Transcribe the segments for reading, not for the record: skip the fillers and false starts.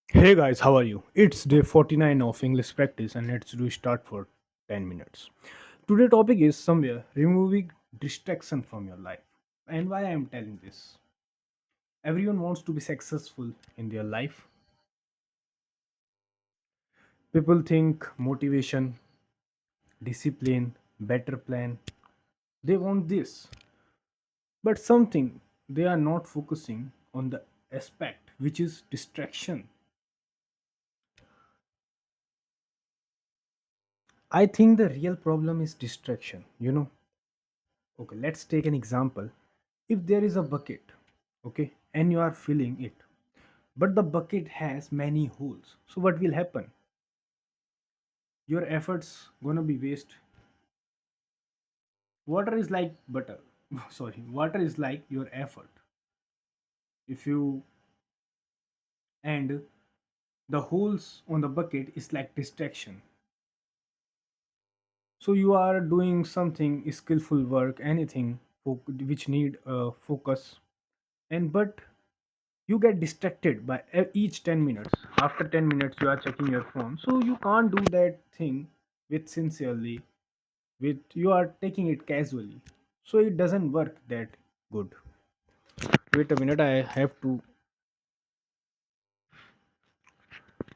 Hey guys, how are you? It's day 49 of English practice and let's do start for 10 minutes. Today topic is somewhere removing distraction from your life. And why I am telling this? Everyone wants to be successful in their life. People think motivation, discipline, better plan. They want this. But something they are not focusing on the aspect which is distraction. I think the real problem is distraction. Okay, let's take an example. If there is a bucket, okay, and you are filling it, but the bucket has many holes, so what will happen? Your efforts gonna be waste. Water is like butter. Sorry, water is like your effort. If you and the holes on the bucket is like distraction. So you are doing something skillful work, anything which need focus, and but you get distracted by each 10 minutes. After 10 minutes you are checking your phone, so you can't do that thing with sincerely, with you are taking it casually, so it doesn't work that good. Wait a minute, I have to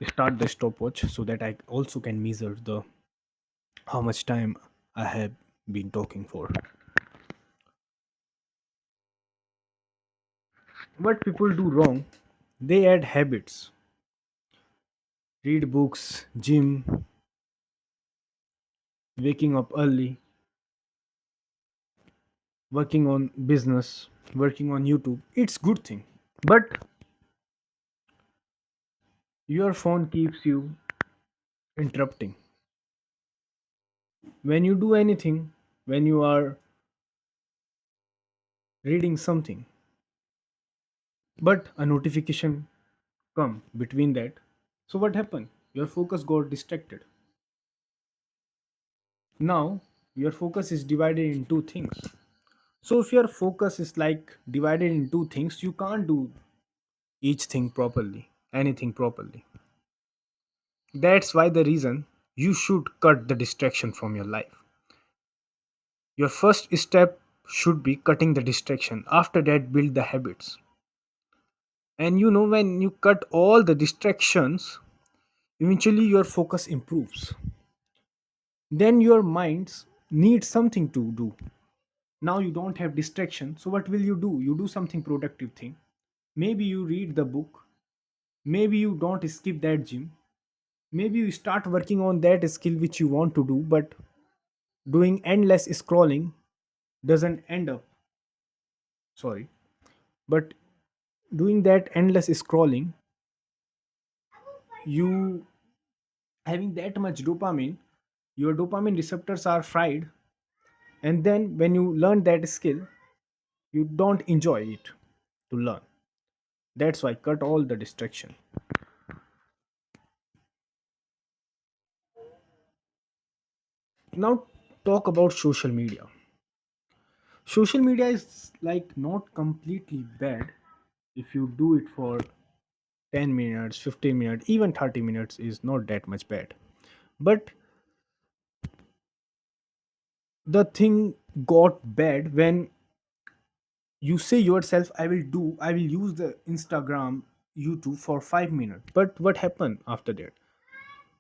start the stopwatch so that I also can measure the how much time I have been talking for. What people do wrong, they add habits, read books, gym, waking up early, working on business, working on YouTube. It's good thing, but your phone keeps you interrupting. When you do anything, when you are reading something, but a notification come between that, so what happened? Your focus got distracted. Now your focus is divided in two things. So if your focus is like divided in two things, you can't do each thing properly, anything properly. That's why the reason you should cut the distraction from your life. Your first step should be cutting the distraction. After that, build the habits. And when you cut all the distractions, eventually your focus improves. Then your minds need something to do. Now you don't have distraction, so what will you do? You do something productive thing. Maybe you read the book. Maybe you don't skip that gym. Maybe you start working on that skill which you want to do, but doing endless scrolling doesn't end up. Sorry, but doing that endless scrolling, you having that much dopamine, your dopamine receptors are fried, and then when you learn that skill, you don't enjoy it to learn. That's why cut all the distraction. Now talk about social media. Social media is like not completely bad if you do it for 10 minutes, 15 minutes, even 30 minutes is not that much bad. But the thing got bad when you say yourself, I will use the Instagram, YouTube for 5 minutes. But what happened after that?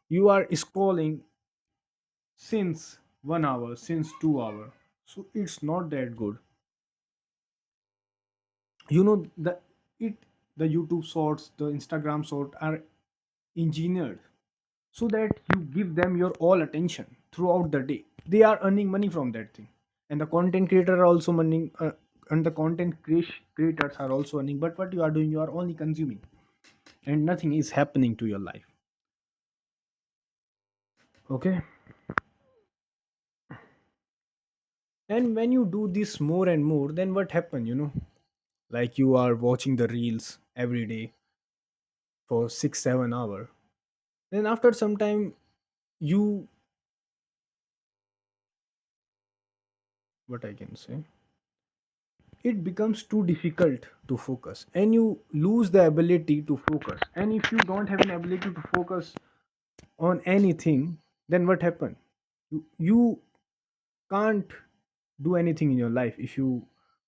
You are scrolling since 1 hour, since 2 hour. So it's not that good. The it the YouTube shorts, the Instagram short are engineered so that you give them your all attention throughout the day. They are earning money from that thing, and the content creator are also earning, and the creators are also earning. But what you are doing, you are only consuming, and nothing is happening to your life. Okay, and when you do this more and more, then what happen? Like you are watching the reels every day for 6 7 hour. Then after some time, you what I can say. it becomes too difficult to focus and you lose the ability to focus. And if you don't have an ability to focus on anything, then what happen? You can't do anything in your life if you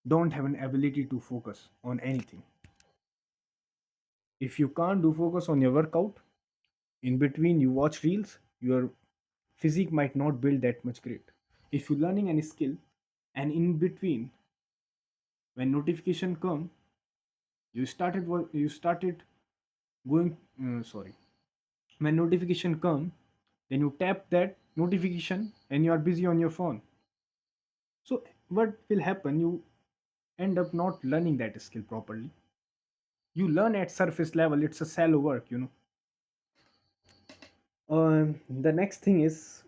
don't have an ability to focus on anything. If you can't do focus on your workout, in between you watch reels, your physique might not build that much great. If you're learning any skill and in between when notification come, you started going sorry, when notification come, then you tap that notification and you are busy on your phone. So what will happen? You end up not learning that skill properly. You learn at surface level, it's a shallow work. The next thing is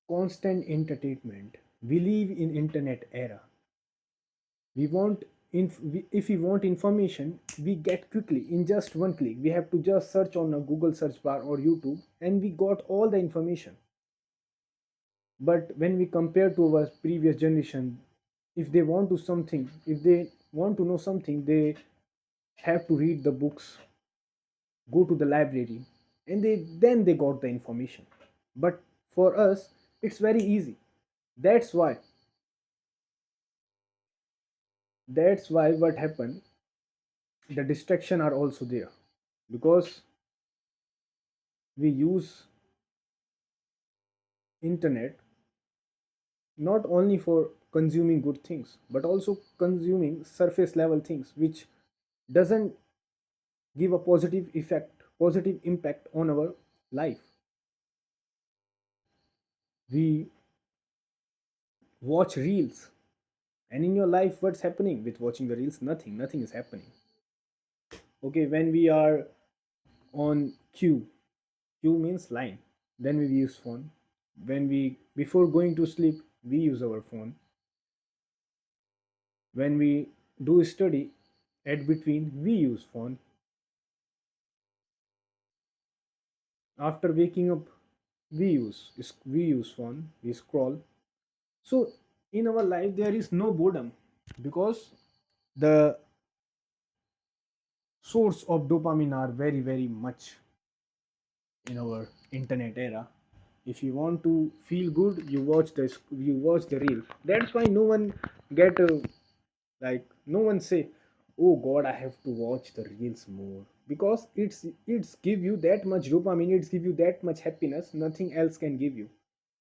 constant entertainment. We live in internet era. We want if we want information, we get quickly in just one click. We have to just search on a Google search bar or YouTube and we got all the information. But when we compare to our previous generation, if they want to know something, they have to read the books, go to the library, and they got the information. But for us, it's very easy. That's why that's why what happened, the distraction are also there, because we use internet not only for consuming good things but also consuming surface level things which doesn't give a positive impact on our life. We watch reels, and in your life what's happening with watching the reels? Nothing is happening. Okay, when we are on queue means line, then we use phone. When we before going to sleep, we use our phone. When we do study, at between we use phone. After waking up, we use phone, we scroll. So in our life there is no boredom, because the source of dopamine are very much in our internet era. If you want to feel good, you watch the reel. That's why no one get like no one say, oh god, I have to watch the reels more, because it's give you that much dopamine, it's give you that much happiness, nothing else can give you.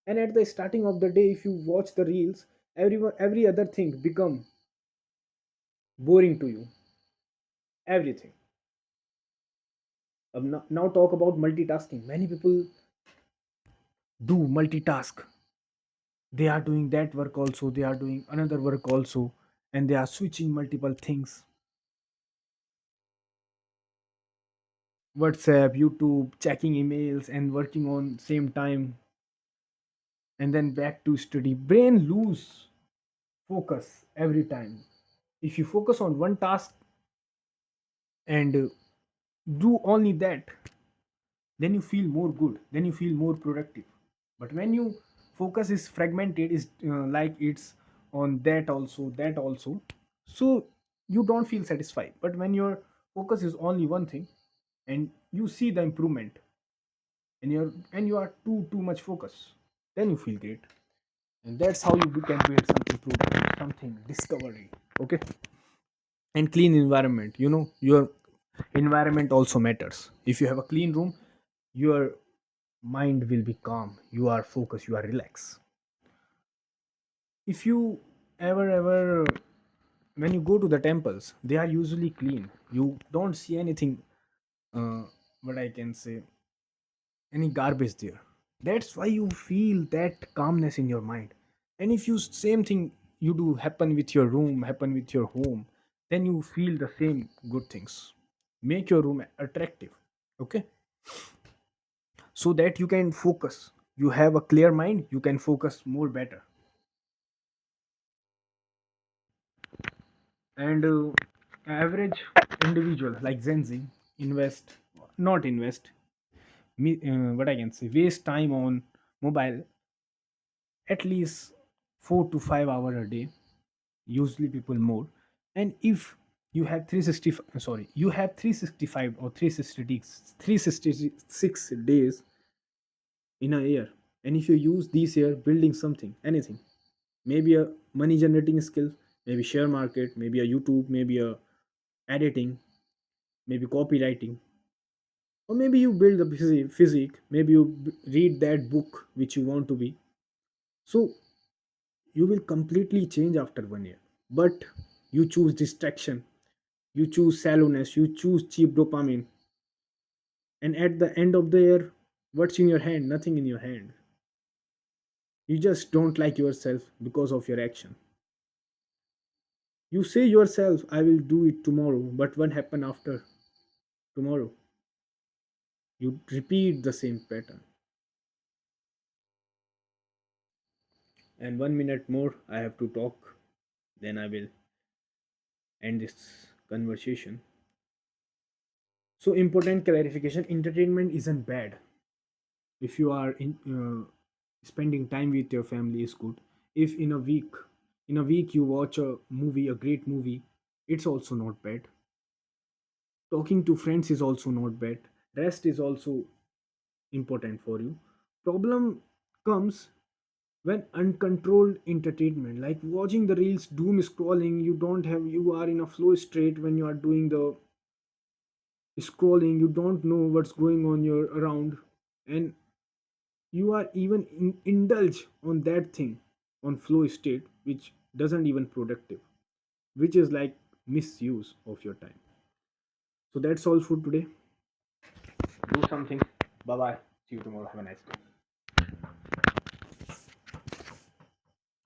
And at the starting of the day, if you watch the reels, every other thing become boring to you, everything. Now talk about multitasking. Many people do multitask. They are doing that work also, they are doing another work also, and they are switching multiple things: WhatsApp, YouTube, checking emails and working on same time, and then back to study. Brain lose focus every time. If you focus on one task and do only that, then you feel more good, then you feel more productive. But when you focus is fragmented, is like it's on that also, so you don't feel satisfied. But when your focus is only one thing and you see the improvement, and you are too much focus, then you feel great. And that's how you can build some improvement, something discovery. Okay. And clean environment, your environment also matters. If you have a clean room, your mind will be calm, you are focused, you are relaxed. If you ever when you go to the temples, they are usually clean, you don't see anything, uh, what I can say, any garbage there. That's why you feel that calmness in your mind. And if you same thing you do happen with your room, happen with your home, then you feel the same good things. Make your room attractive. Okay. So that you can focus, you have a clear mind, you can focus more better. And average individual like Gen Z invest not invest what I can say, waste time on mobile at least 4 to 5 hours a day. usually people more. And if you have 360, sorry, you have 365 or 366 days in a year, and if you use these year building something, anything, maybe a money generating skill, maybe share market, maybe a YouTube, maybe a editing, maybe copywriting, or maybe you build a physique, maybe you read that book which you want to be. So you will completely change after 1 year. But you choose distraction, you choose shallowness, you choose cheap dopamine, and at the end of the year, what's in your hand? Nothing in your hand. You just don't like yourself because of your action. You say yourself, I will do it tomorrow, but what happened after tomorrow? You repeat the same pattern. And 1 minute more I have to talk, then I will end this conversation. So, important clarification, entertainment isn't bad. If you are spending time with your family is good. If in a week you watch a movie, a great movie, it's also not bad. Talking to friends is also not bad. Rest is also important for you. Problem comes when uncontrolled entertainment, like watching the reels, doom scrolling, you are in a flow state when you are doing the scrolling, you don't know what's going on your around, and you are even indulge on that thing on flow state, which doesn't even productive, which is like misuse of your time. So that's all for today. Do something. Bye bye. See you tomorrow. Have a nice day.